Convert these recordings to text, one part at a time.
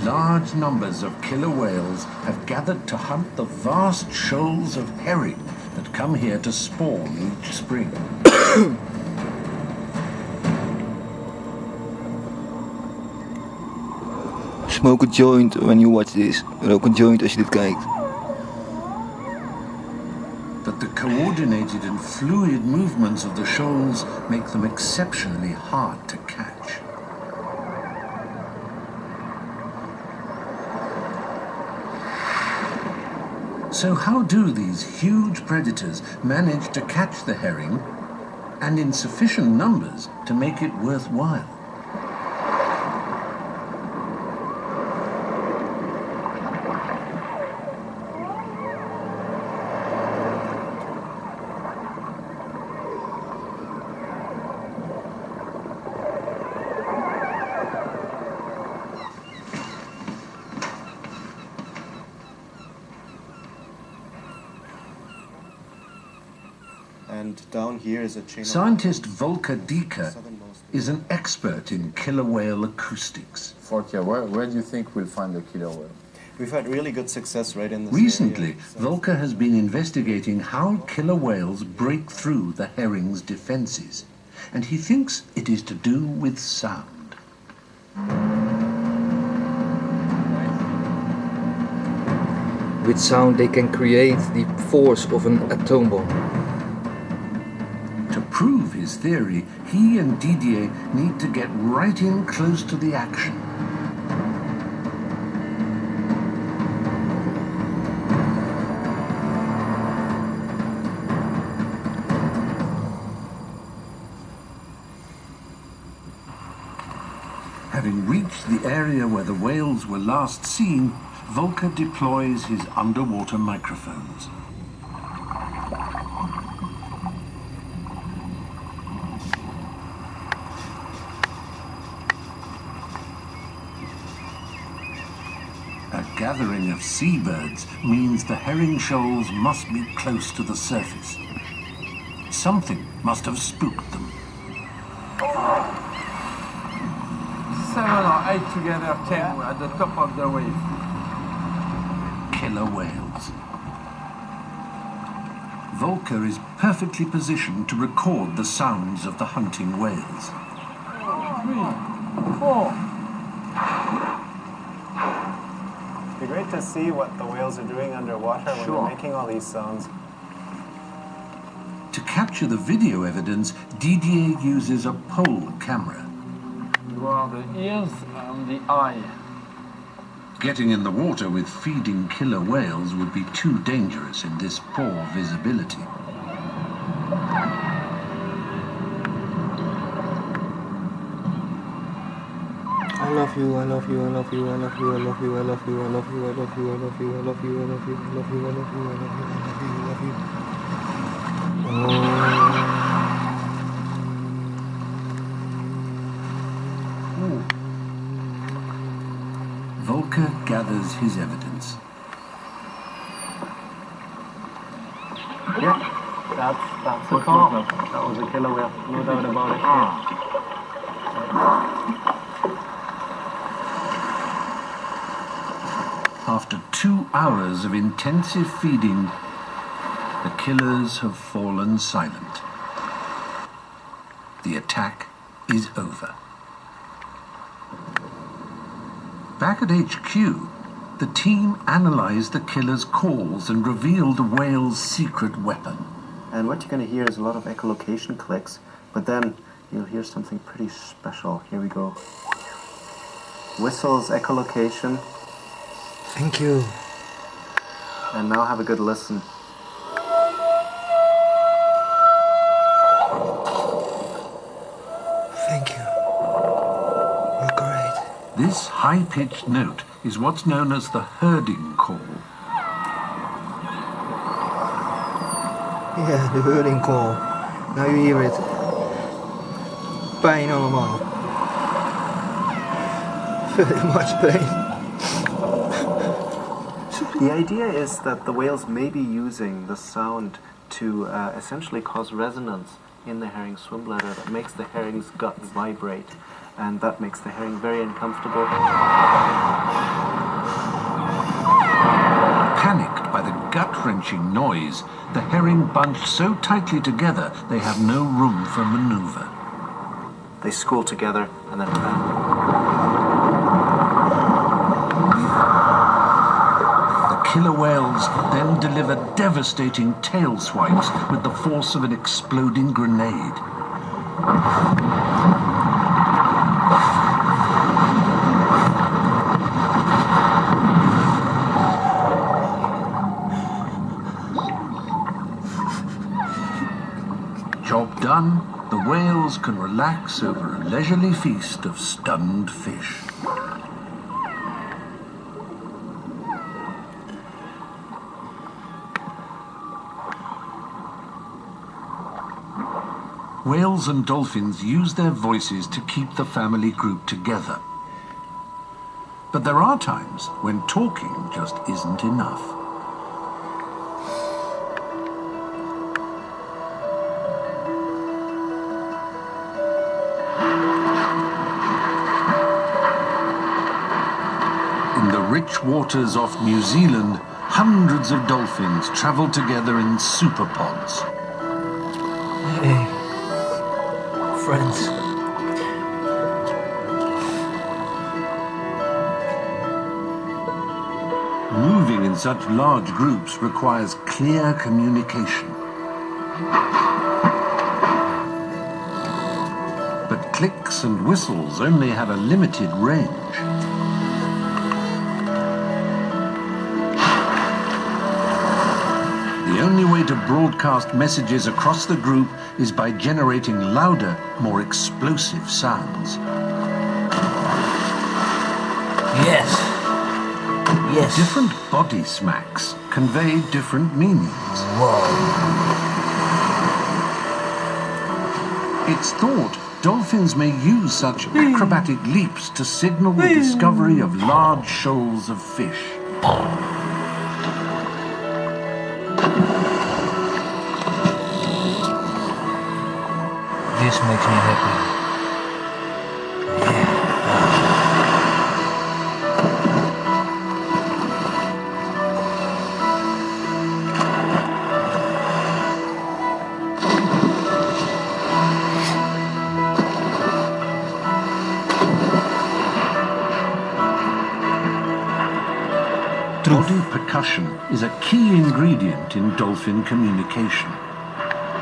large numbers of killer whales have gathered to hunt the vast shoals of herring that come here to spawn each spring. Smoke a joint when you watch this. Rook een joint als je dit kijkt. But the coordinated and fluid movements of the shoals make them exceptionally hard to catch. So how do these huge predators manage to catch the herring, and in sufficient numbers to make it worthwhile? And down here is a chain. Scientist Volker Dieker is an expert in killer whale acoustics. Volker, where do you think we'll find the killer whale? We've had really good success right in this Recently, area. Volker has been investigating how killer whales break through the herring's defenses, and he thinks it is to do with sound. With sound they can create the force of an atom bomb. To prove his theory, he and Didier need to get right in close to the action. Having reached the area where the whales were last seen, Volker deploys his underwater microphones. A gathering of seabirds means the herring shoals must be close to the surface. Something must have spooked them. 7 or 8 together came at the top of the wave. Killer whales. Volker is perfectly positioned to record the sounds of the hunting whales. 3, 4. It'd be great to see what the whales are doing underwater when they're making all these sounds. To capture the video evidence, Didier uses a pole camera. You are the ears and the eye. Getting in the water with feeding killer whales would be too dangerous in this poor visibility. I love you, I love you, I love you, I love you, I love you, I love you, I love you, I love you, I love you, I love you, I love you, I love you, I love you, I love you, I love you, I love you. Volker gathers his evidence. Yeah, that's a call. That was a killer whale, no doubt about it. After 2 hours of intensive feeding, the killers have fallen silent. The attack is over. Back at HQ, the team analyzed the killer's calls and revealed the whale's secret weapon. And what you're going to hear is a lot of echolocation clicks, but then you'll hear something pretty special. Here we go. Whistles, echolocation. Thank you. And now have a good listen. Thank you. You're great. This high-pitched note is what's known as the herding call. Yeah, the herding call. Now you hear it. Pijn allemaal. Very much pain. The idea is that the whales may be using the sound to essentially cause resonance in the herring swim bladder that makes the herring's gut vibrate. and that makes the herring very uncomfortable. Panicked by the gut-wrenching noise, the herring bunch so tightly together they have no room for maneuver. They school together and then Killer whales then deliver devastating tail swipes with the force of an exploding grenade. Job done, the whales can relax over a leisurely feast of stunned fish. Whales and dolphins use their voices to keep the family group together. But there are times when talking just isn't enough. In the rich waters off New Zealand, hundreds of dolphins travel together in superpods. Hey. Friends. Moving in such large groups requires clear communication. But clicks and whistles only have a limited range. The only way to broadcast messages across the group is by generating louder, more explosive sounds. Yes. Yes. Different body smacks convey different meanings. Whoa. It's thought dolphins may use such acrobatic leaps to signal the discovery of large shoals of fish. This makes me happy. Body percussion is a key ingredient in dolphin communication,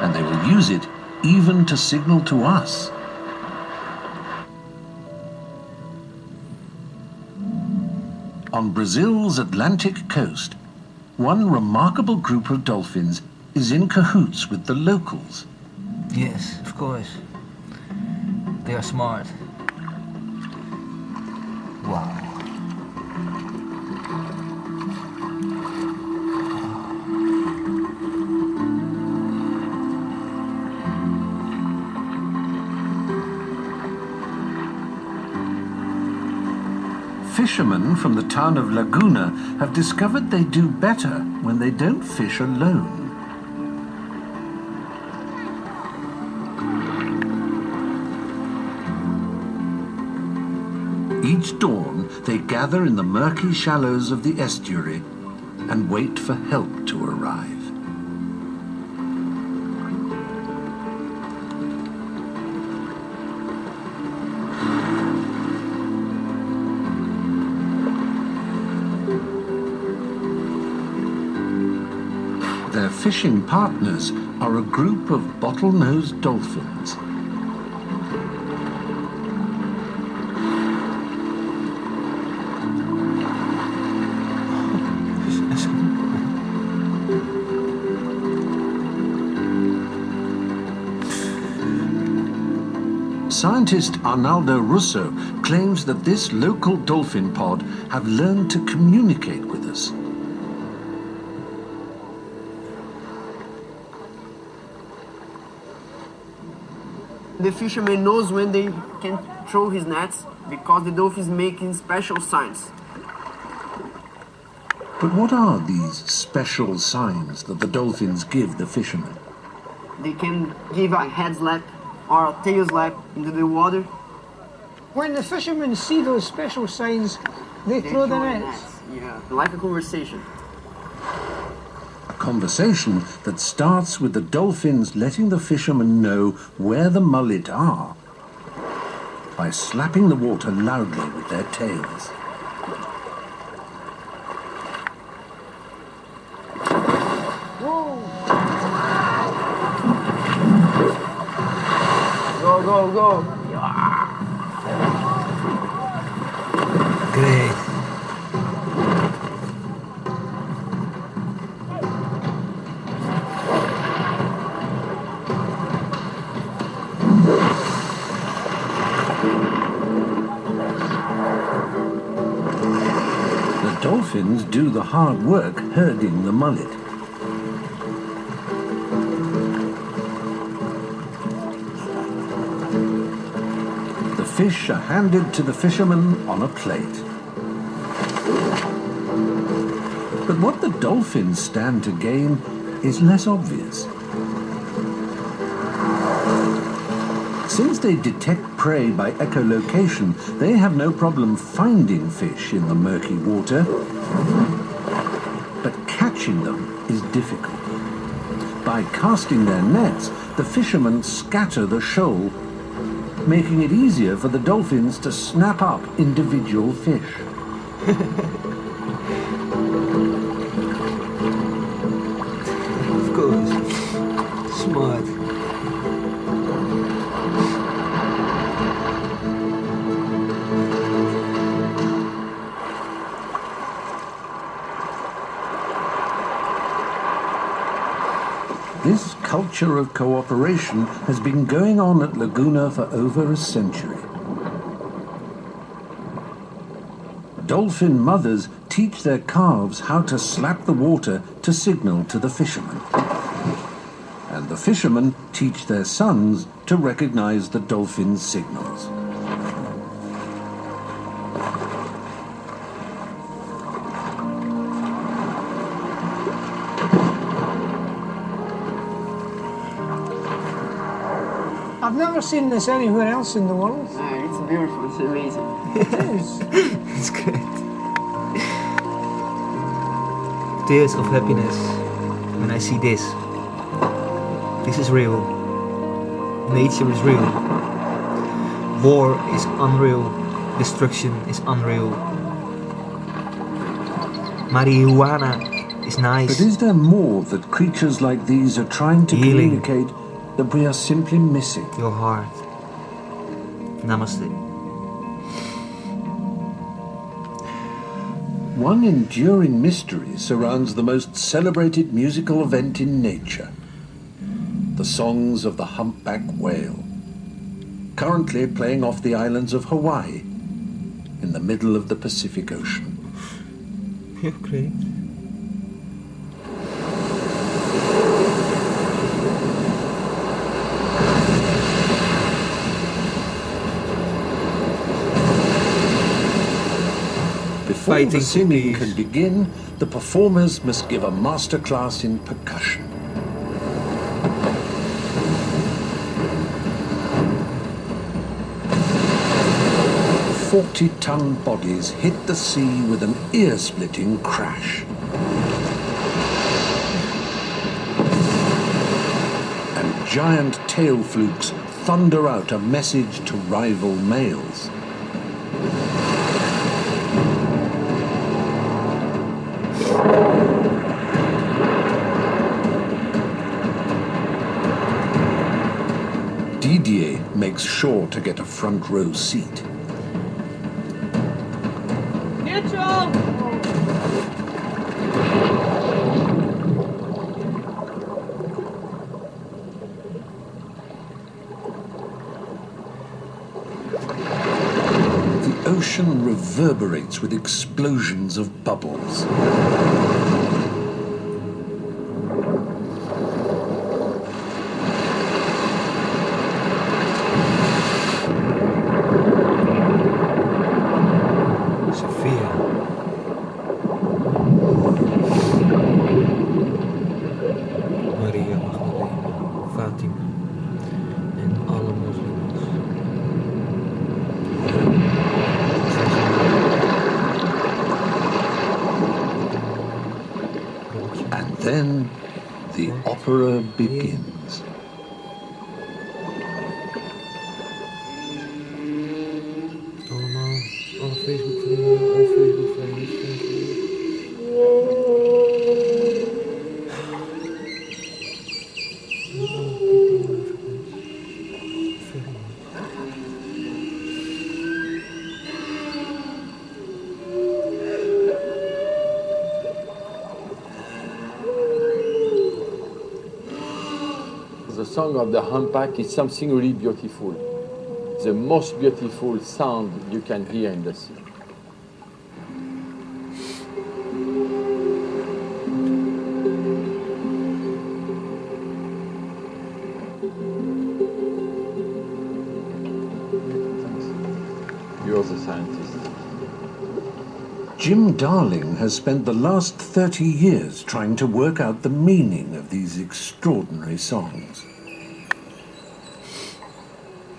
and they will use it even to signal to us. On Brazil's Atlantic coast, one remarkable group of dolphins is in cahoots with the locals. Yes, of course. They are smart. Wow. Fishermen from the town of Laguna have discovered they do better when they don't fish alone. Each dawn, they gather in the murky shallows of the estuary and wait for help to arrive. Their fishing partners are a group of bottlenose dolphins. Scientist Arnaldo Russo claims that this local dolphin pod have learned to communicate with us. The fisherman knows when they can throw his nets because the dolphin is making special signs. But what are these special signs that the dolphins give the fishermen? They can give a head slap or a tail slap into the water. When the fishermen see those special signs, they throw the nets. Yeah, like a conversation. A conversation that starts with the dolphins letting the fishermen know where the mullet are by slapping the water loudly with their tails. Whoa! Go, go, go! Great. The dolphins do the hard work herding the mullet. The fish are handed to the fishermen on a plate. But what the dolphins stand to gain is less obvious. Since they detect prey by echolocation, they have no problem finding fish in the murky water. But catching them is difficult. By casting their nets, the fishermen scatter the shoal, making it easier for the dolphins to snap up individual fish. Of course. Smart. This culture of cooperation has been going on at Laguna for over a century. Dolphin mothers teach their calves how to slap the water to signal to the fishermen. And the fishermen teach their sons to recognize the dolphin's signals. I've never seen this anywhere else in the world. It's beautiful, it's amazing. It is. It's great. Tears of happiness when I see this. This is real. Nature is real. War is unreal. Destruction is unreal. Marijuana is nice. But is there more that creatures like these are trying to Healing. communicate that we are simply missing? Your heart. Namaste. One enduring mystery surrounds the most celebrated musical event in nature, the songs of the humpback whale, currently playing off the islands of Hawaii in the middle of the Pacific Ocean. You're great. Before Fighting the singing peace. can begin, the performers must give a masterclass in percussion. The 40-ton bodies hit the sea with an ear-splitting crash. And giant tail flukes thunder out a message to rival males. Didier makes sure to get a front row seat. The ocean reverberates with explosions of bubbles. Maria Magdalena, Fatima en alle moslims. And then the opera begins. Allemaal, alle Facebook-vrienden, alle Facebook-vrienden, thank you. The song of the humpback is something really beautiful. The most beautiful sound you can hear in the sea. You're the scientist. Jim Darling has spent the last 30 years trying to work out the meaning of these extraordinary songs.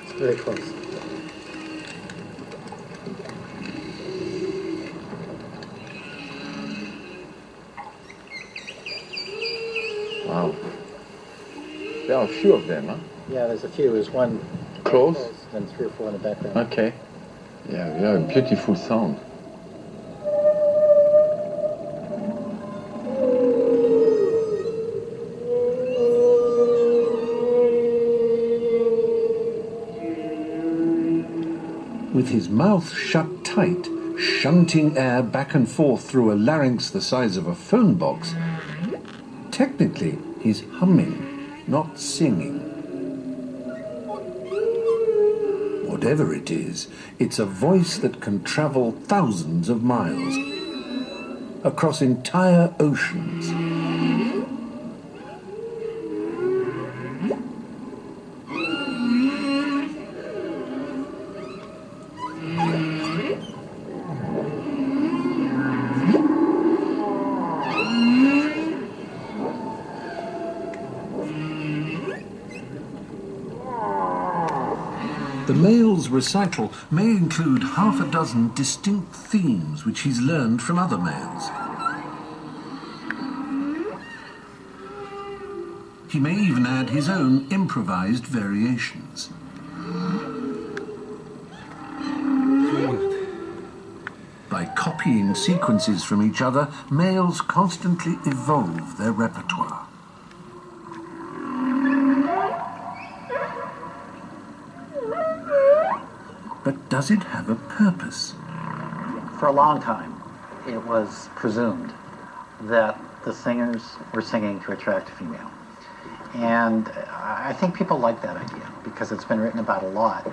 It's very close. Wow. There are a few of them, huh? Yeah, there's a few. There's one Close? and 3 or 4 in the background. Okay. Yeah, beautiful sound. With his mouth shut tight, shunting air back and forth through a larynx the size of a phone box, technically he's humming, not singing. Whatever it is, it's a voice that can travel thousands of miles, across entire oceans. The male's recital may include half a dozen distinct themes which he's learned from other males. He may even add his own improvised variations. By copying sequences from each other, males constantly evolve their repertoire. But does it have a purpose? For a long time, it was presumed that the singers were singing to attract a female. And I think people like that idea because it's been written about a lot.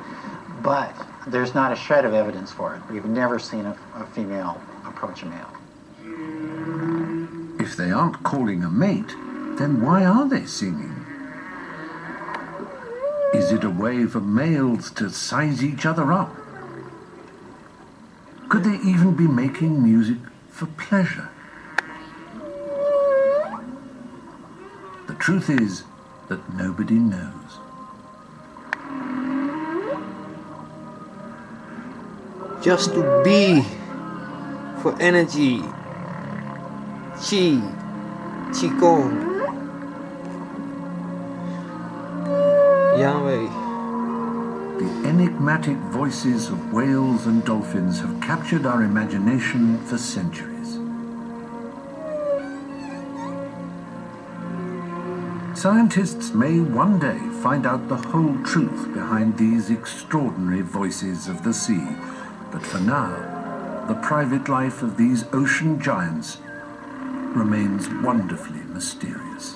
But there's not a shred of evidence for it. We've never seen a female approach a male. If they aren't calling a mate, then why are they singing? Is it a way for males to size each other up? Could they even be making music for pleasure? The truth is that nobody knows. Just to be, for energy, chi, qigong, Yahweh. The enigmatic voices of whales and dolphins have captured our imagination for centuries. Scientists may one day find out the whole truth behind these extraordinary voices of the sea, but for now, the private life of these ocean giants remains wonderfully mysterious.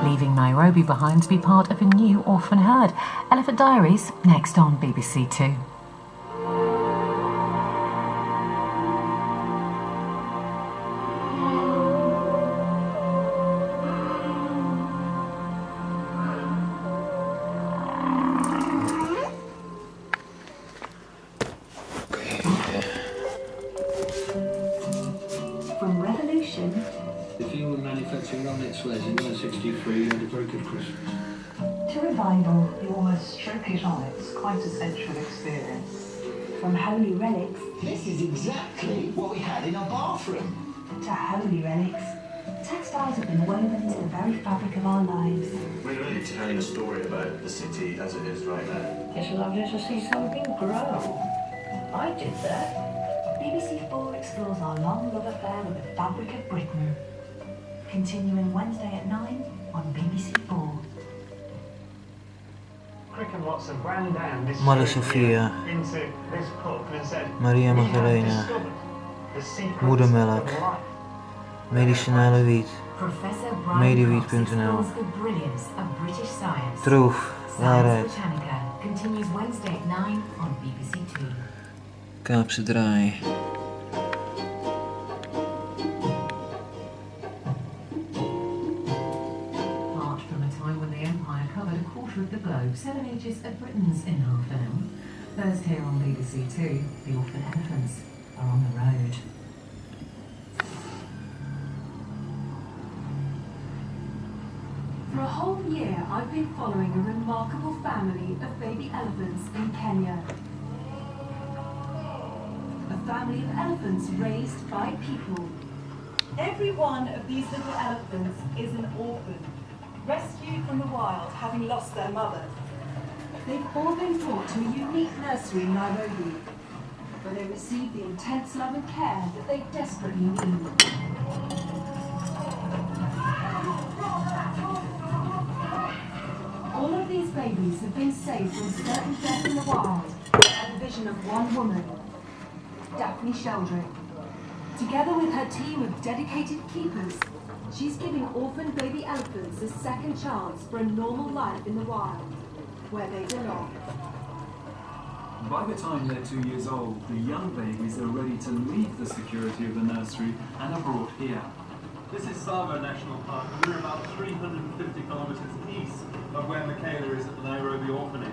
Leaving Nairobi behind to be part of a new orphan herd. Elephant Diaries, next on BBC Two. very good Christmas. To revival, you almost stroke it on. It's quite a sensual experience. From holy relics... This is exactly what we had in our bathroom. To holy relics, textiles have been woven into the very fabric of our lives. We're really telling a story about the city as it is right now. It's lovely to see something grow. I did that. BBC4 explores our long love affair with the fabric of Britain. Continuing Wednesday at 9 on BBC4. Crick and Watson ran down this Mother street Sophia, into this pub and said, Maria "We have Magdalena, discovered the secrets Moedermelk, of life." Medicinale Wiet, Professor Brian Mediwiet.nl, explores the brilliance of British science. Troef, Science waarheid, Britannica continues Wednesday at 9 on BBC 2. Kaapse Draai. March from a time when the Empire covered a quarter of the globe, 7 ages of Britain's in half film. Thursday on BBC 2, the orphan elephants are on the road. For a whole year, I've been following a remarkable family of baby elephants in Kenya. A family of elephants raised by people. Every one of these little elephants is an orphan, rescued from the wild, having lost their mother. They've all been brought to a unique nursery in Nairobi, where they receive the intense love and care that they desperately need. All of these babies have been saved from certain death in the wild by the vision of one woman, Daphne Sheldrake. Together with her team of dedicated keepers, she's giving orphan baby elephants a second chance for a normal life in the wild, where they belong. By the time they're 2 years old, the young babies are ready to leave the security of the nursery and are brought here. This is Tsavo National Park, and we're about 350 kilometres east of where Michaela is at the Nairobi orphanage.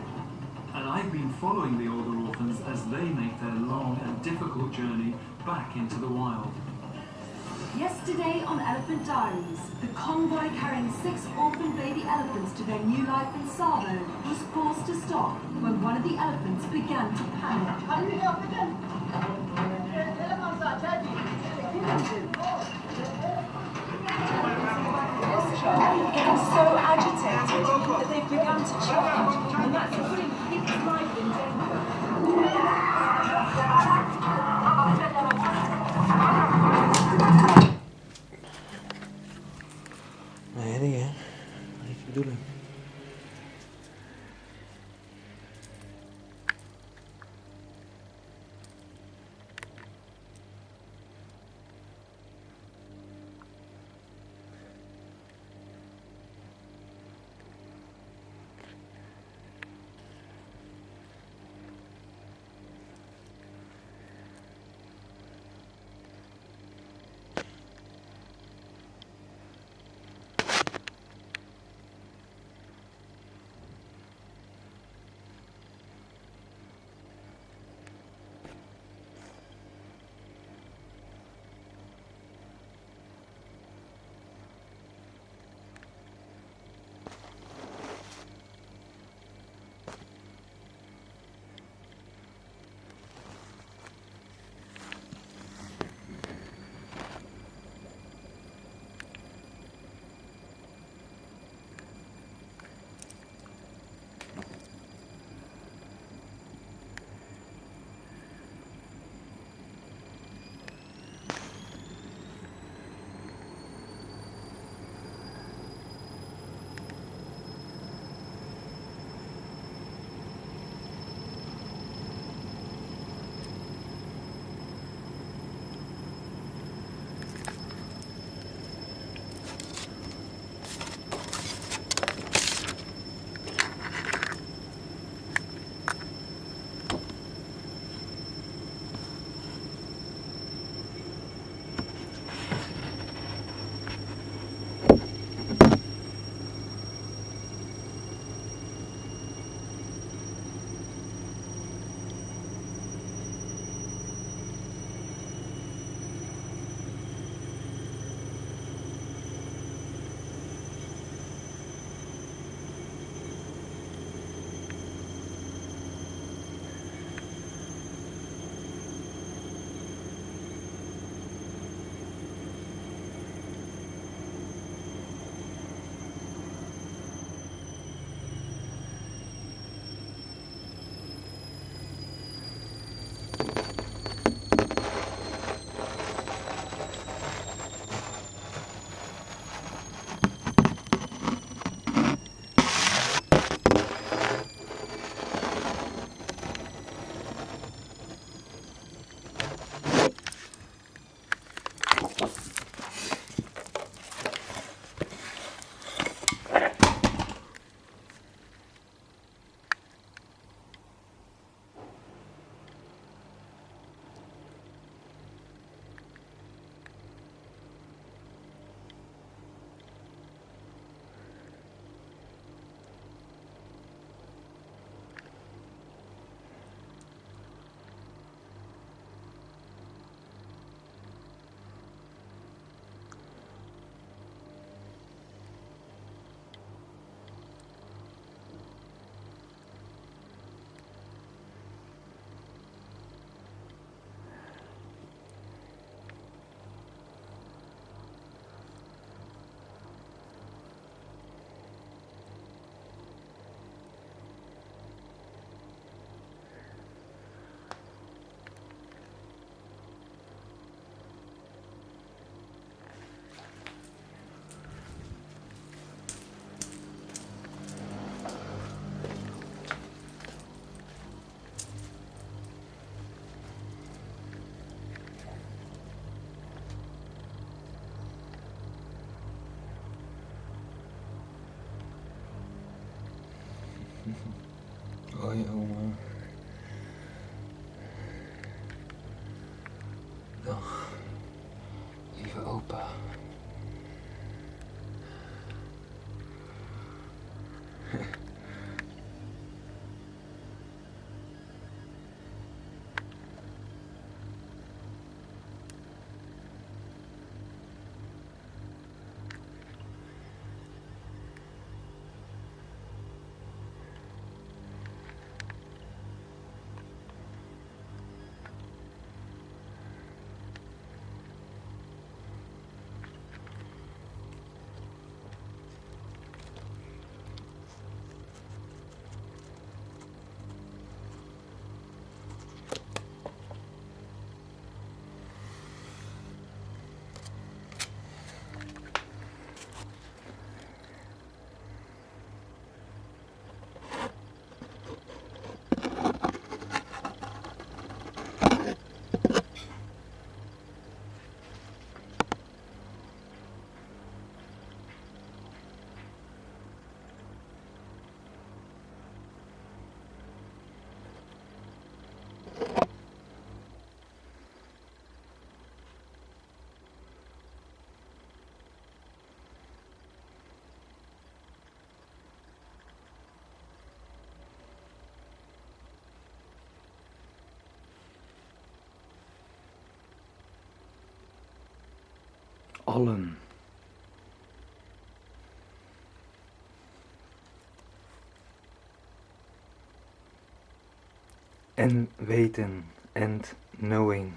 And I've been following the older orphans as they make their long and difficult journey back into the wild. Yesterday on Elephant Diaries, the convoy carrying 6 orphan baby elephants to their new life in Tsavo was forced to stop when one of the elephants began to panic. Getting so agitated that they've begun to charge, and that's putting his life in Nee, hè? Niet bedoelen. Hoi oma. Dag, lieve opa. Allen. En weten, and knowing.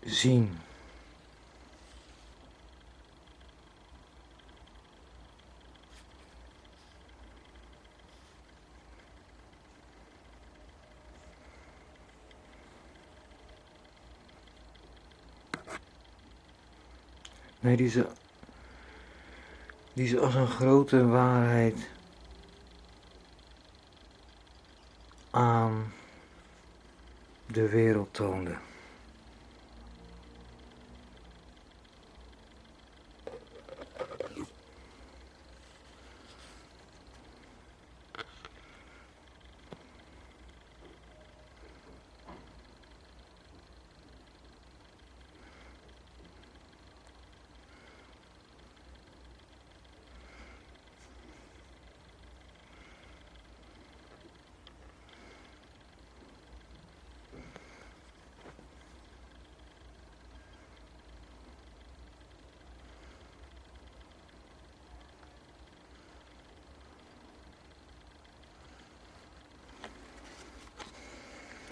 Zien. Nee, die is als een grote waarheid aan de wereld toonde.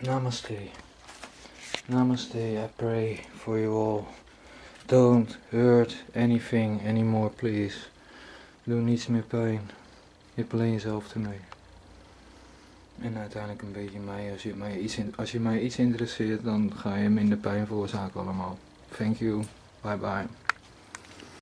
Namaste. Namaste, I pray for you all. Don't hurt anything anymore, please. Doe niets meer pijn. Je hebt alleen jezelf ermee. En uiteindelijk een beetje mij. Als je mij iets interesseert, dan ga je minder pijn veroorzaken allemaal. Thank you. Bye bye.